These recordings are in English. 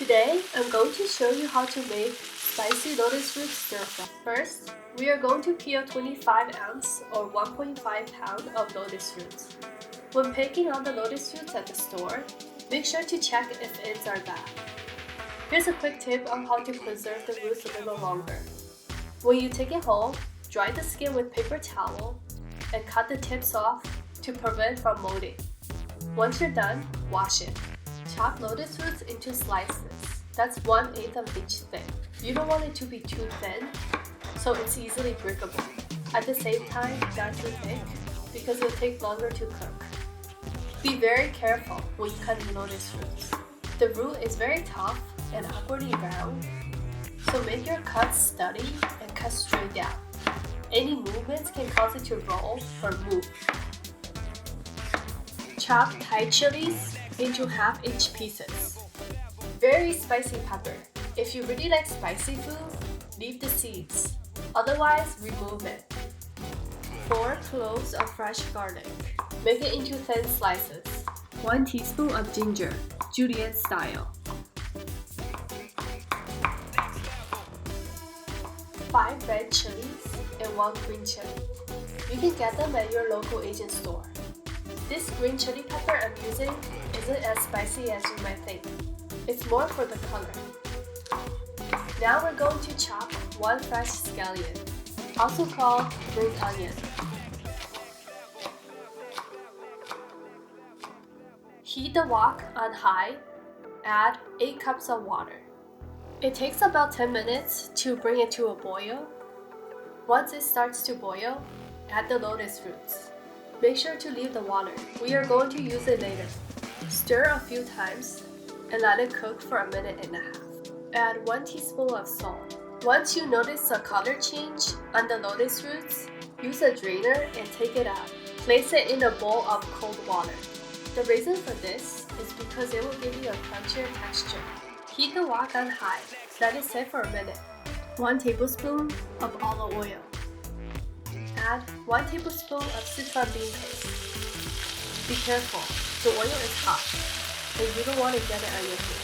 Today, I'm going to show you how to make spicy lotus root stir fry. First, we are going to peel 25 ounce or 1.5 pound of lotus roots. When picking out the lotus roots at the store, make sure to check if ends are bad. Here's a quick tip on how to preserve the roots a little longer. When you take it home, dry the skin with paper towel and cut the tips off to prevent from molding. Once you're done, wash it. Chop lotus roots into slices. That's 1/8 of inch thick. You don't want it to be too thin, so it's easily breakable. At the same time, not too thick, because it'll take longer to cook. Be very careful when you cut the lotus roots. The root is very tough and awkwardly round, so make your cuts steady and cut straight down. Any movements can cause it to roll or move. Chop Thai chilies into half-inch pieces. Very spicy pepper. If you really like spicy food, leave the seeds. Otherwise, remove it. 4 cloves of fresh garlic. Make it into thin slices. 1 teaspoon of ginger, julienne style. 5 red chilies and 1 green chili. You can get them at your local Asian store. This green chili pepper I'm using isn't as spicy as you might think. It's more for the color. Now we're going to chop 1 fresh scallion, also called ring onion. Heat the wok on high. Add 8 cups of water. It takes about 10 minutes to bring it to a boil. Once it starts to boil, add the lotus roots. Make sure to leave the water. We are going to use it later. Stir a few times and let it cook for 1.5 minutes. Add 1 teaspoon of salt. Once you notice a color change on the lotus roots, use a drainer and take it out. Place it in a bowl of cold water. The reason for this is because it will give you a crunchier texture. Heat the wok on high. Let it sit for 1 minute. 1 tablespoon of olive oil. Add 1 tablespoon of Sichuan bean paste. Be careful, the oil is hot, and you don't want to get it on your food.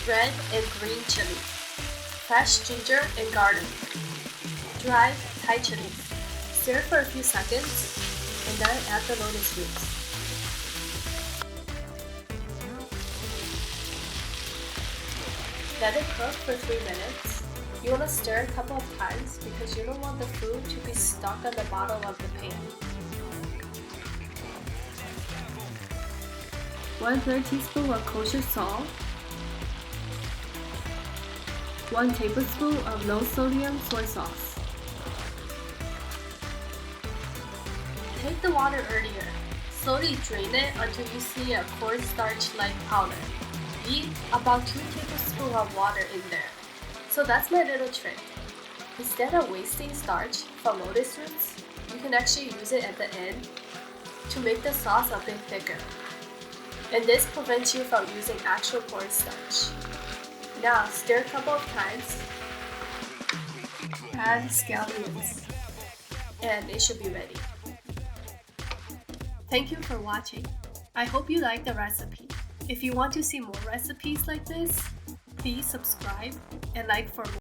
Red and green chilies. Fresh ginger and garlic. Dried Thai chilies. Stir for a few seconds, and then add the lotus roots. Let it cook for 3 minutes. You want to stir a couple of times because you don't want the food to be stuck on the bottom of the pan. 1/3 teaspoon of kosher salt. 1 tablespoon of low sodium soy sauce. Take the water earlier. Slowly drain it until you see a cornstarch-like powder. Leave about 2 tablespoons of water in there. So that's my little trick. Instead of wasting starch from lotus roots, you can actually use it at the end to make the sauce a bit thicker. And this prevents you from using actual cornstarch. Now stir a couple of times. Add scallions. And it should be ready. Thank you for watching. I hope you liked the recipe. If you want to see more recipes like this, please subscribe and like for more.